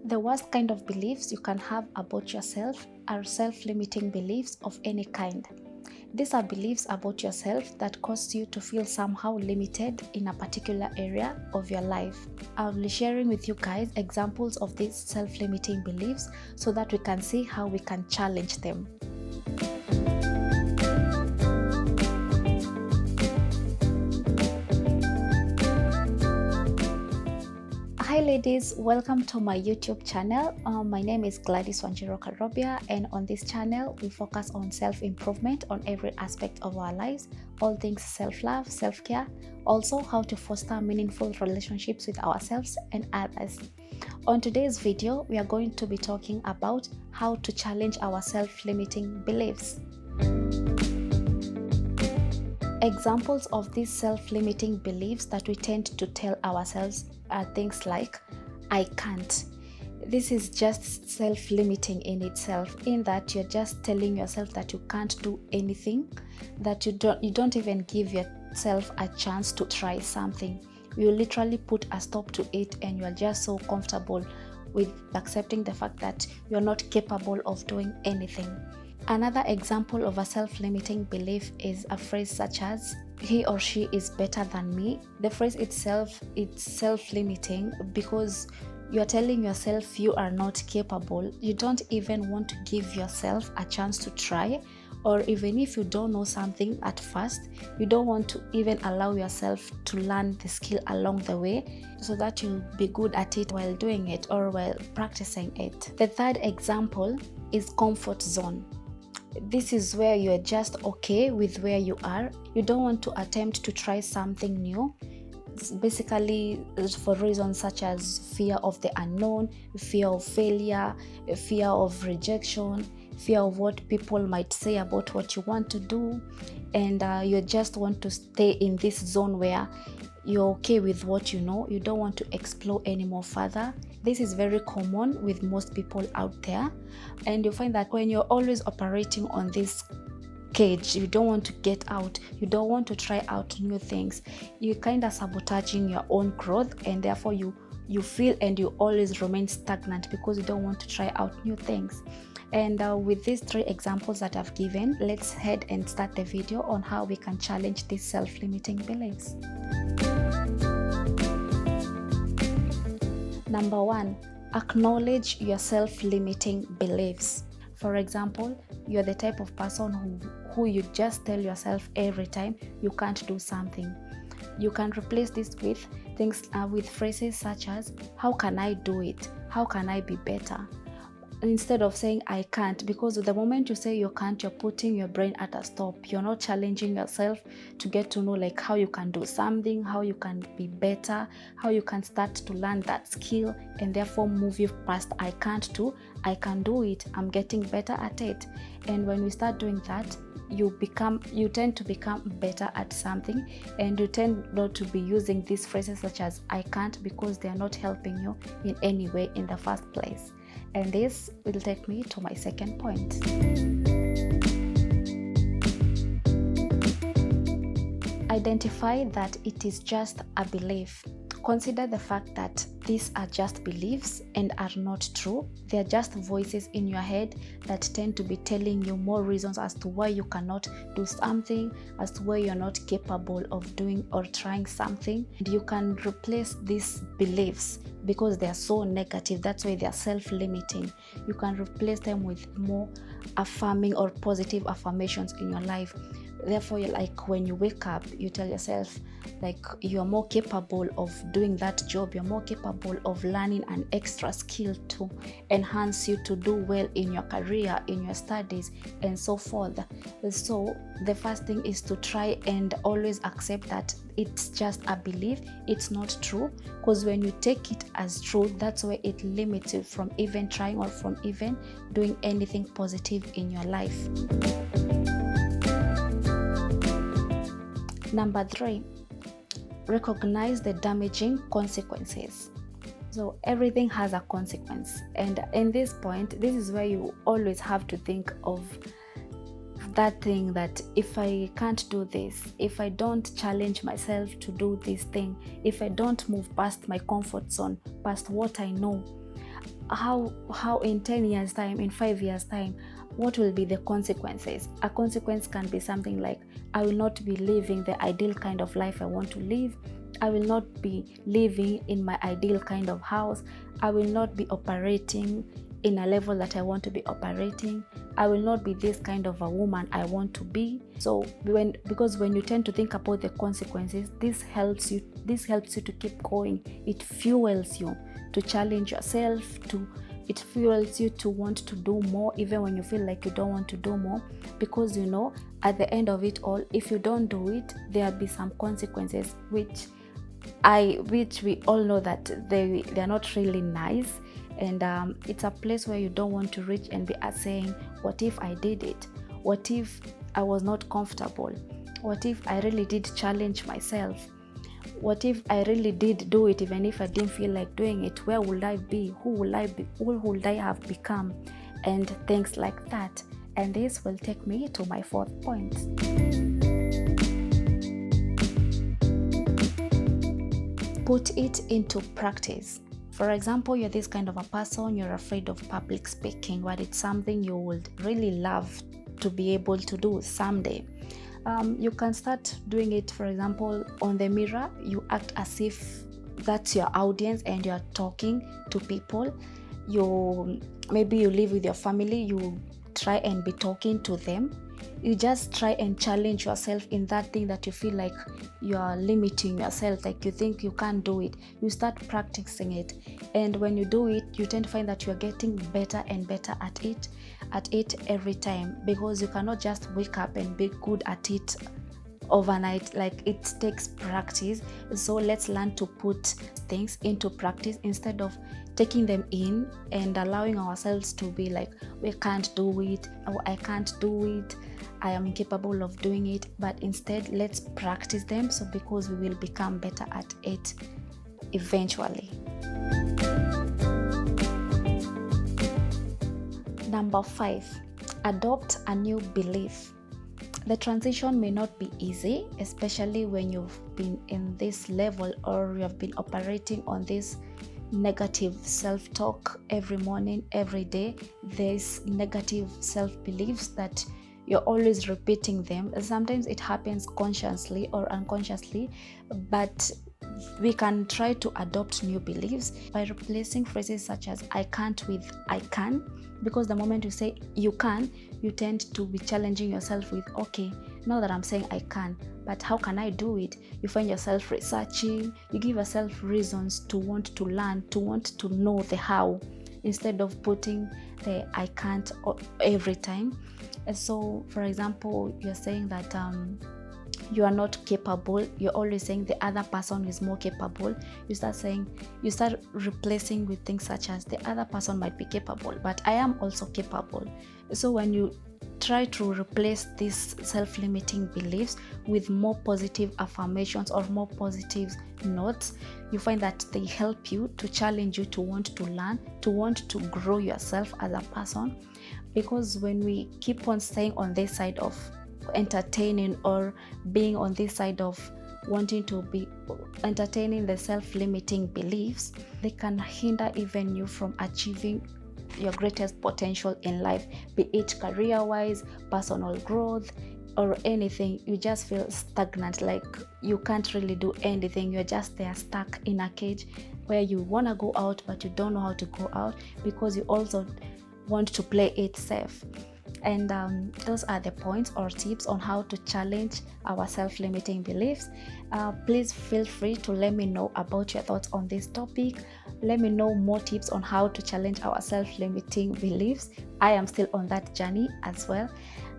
The worst kind of beliefs you can have about yourself are self-limiting beliefs of any kind. These are beliefs about yourself that cause you to feel somehow limited in a particular area of your life. I'll be sharing with you guys examples of these self-limiting beliefs so that we can see how we can challenge them. Hi ladies, welcome to my YouTube channel. My name is Gladys Wanjiru Karobia, and on this channel we focus on self-improvement on every aspect of our lives, all things self-love, self-care, also how to foster meaningful relationships with ourselves and others. On today's video, we are going to be talking about how to challenge our self-limiting beliefs. Examples of these self-limiting beliefs that we tend to tell ourselves are things like, I can't. This is just self-limiting in itself, in that you're just telling yourself that you can't do anything, that you don't even give yourself a chance to try something. You literally put a stop to it, and you're just so comfortable with accepting the fact that you're not capable of doing anything. Another example of a self-limiting belief is a phrase such as, he or she is better than me. The phrase itself, it's self-limiting because you're telling yourself you are not capable. You don't even want to give yourself a chance to try, or even if you don't know something at first, you don't want to even allow yourself to learn the skill along the way so that you'll be good at it while doing it or while practicing it. The third example is comfort zone. This is where you're just okay with where you are. You don't want to attempt to try something new. It's basically for reasons such as fear of the unknown, fear of failure, fear of rejection, fear of what people might say about what you want to do, and you just want to stay in this zone where you're okay with what you know. You don't want to explore any more further. This is very common with most people out there, and you find that when you're always operating on this cage, you don't want to get out, you don't want to try out new things, you're kind of sabotaging your own growth, and therefore you feel and you always remain stagnant because you don't want to try out new things. And with these three examples that I've given, let's head and start the video on how we can challenge these self-limiting beliefs. Number 1, acknowledge your self-limiting beliefs. For example, you're the type of person who you just tell yourself every time you can't do something. You can replace this with things with phrases such as, how can I do it? How can I be better? Instead of saying I can't, because the moment you say you can't, you're putting your brain at a stop. You're not challenging yourself to get to know like how you can do something, how you can be better, how you can start to learn that skill, and therefore move you past I can't to I can do it, I'm getting better at it. And when we start doing that, you tend to become better at something, and you tend not to be using these phrases such as I can't, because they are not helping you in any way in the first place. And this will take me to my second point. Identify that it is just a belief. Consider the fact that these are just beliefs and are not true. They are just voices in your head that tend to be telling you more reasons as to why you cannot do something, as to why you're not capable of doing or trying something. And you can replace these beliefs, because they are so negative, that's why they are self-limiting. You can replace them with more affirming or positive affirmations in your life. Therefore, like when you wake up, you tell yourself like you're more capable of doing that job, you're more capable of learning an extra skill to enhance you to do well in your career, in your studies, and so forth. So the first thing is to try and always accept that it's just a belief, it's not true, because when you take it as true, that's where it limits you from even trying or from even doing anything positive in your life. Number 3, recognize the damaging consequences. So everything has a consequence, and in this point, this is where you always have to think of that thing that if I can't do this, if I don't challenge myself to do this thing, if I don't move past my comfort zone, past what I know, how in 10 years time, in 5 years time, what will be the consequences? A consequence can be something like, I will not be living the ideal kind of life I want to live. I will not be living in my ideal kind of house. I will not be operating in a level that I want to be operating. I will not be this kind of a woman I want to be. So because when you tend to think about the consequences, this helps you to keep going. It fuels you to challenge yourself, it fuels you to want to do more even when you feel like you don't want to do more, because you know at the end of it all, if you don't do it, there'll be some consequences which we all know that they're not really nice. And it's a place where you don't want to reach and be saying, what if I did it? What if I was not comfortable? What if I really did challenge myself? What if I really did do it even if I didn't feel like doing it? Where would I be? Who would I have become? And things like that. And this will take me to my fourth point. Put it into practice. For example, you're this kind of a person, you're afraid of public speaking, but it's something you would really love to be able to do someday. You can start doing it, for example, on the mirror. You act as if that's your audience and you're talking to people. Maybe you live with your family, you try and be talking to them. You just try and challenge yourself in that thing that you feel like you are limiting yourself, like you think you can't do it. You start practicing it, and when you do it, you tend to find that you're getting better and better at it every time, because you cannot just wake up and be good at it overnight. Like, it takes practice. So let's learn to put things into practice instead of taking them in and allowing ourselves to be like, we can't do it, or I can't do it, I am incapable of doing it. But instead, let's practice them, so because we will become better at it eventually. Number 5, adopt a new belief. The transition may not be easy, especially when you've been in this level or you have been operating on this negative self-talk every morning, every day. There's negative self-beliefs that you're always repeating them. Sometimes it happens consciously or unconsciously, but we can try to adopt new beliefs by replacing phrases such as I can't with I can, because the moment you say you can, you tend to be challenging yourself with, okay, now that I'm saying I can, but how can I do it? You find yourself researching, you give yourself reasons to want to learn, to want to know the how, instead of putting the I can't every time. And so, for example, you're saying that you are not capable, you're always saying the other person is more capable. You start replacing with things such as the other person might be capable, but I am also capable. So when you try to replace these self-limiting beliefs with more positive affirmations or more positive notes, you find that they help you to challenge you to want to learn, to want to grow yourself as a person. Because when we keep on staying on this side of entertaining or being on this side of wanting to be entertaining the self-limiting beliefs, they can hinder even you from achieving your greatest potential in life, be it career-wise, personal growth, or anything. You just feel stagnant, like you can't really do anything. You're just there stuck in a cage where you want to go out but you don't know how to go out, because you also want to play it safe. And those are the points or tips on how to challenge our self-limiting beliefs. Please feel free to let me know about your thoughts on this topic. Let me know more tips on how to challenge our self-limiting beliefs. I am still on that journey as well.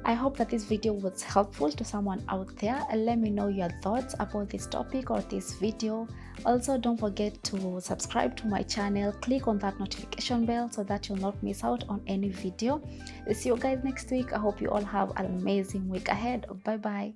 I hope that this video was helpful to someone out there, and let me know your thoughts about this topic or this video. Also, don't forget to subscribe to my channel, click on that notification bell so that you'll not miss out on any video. See you guys next week. I hope you all have an amazing week ahead. Bye bye.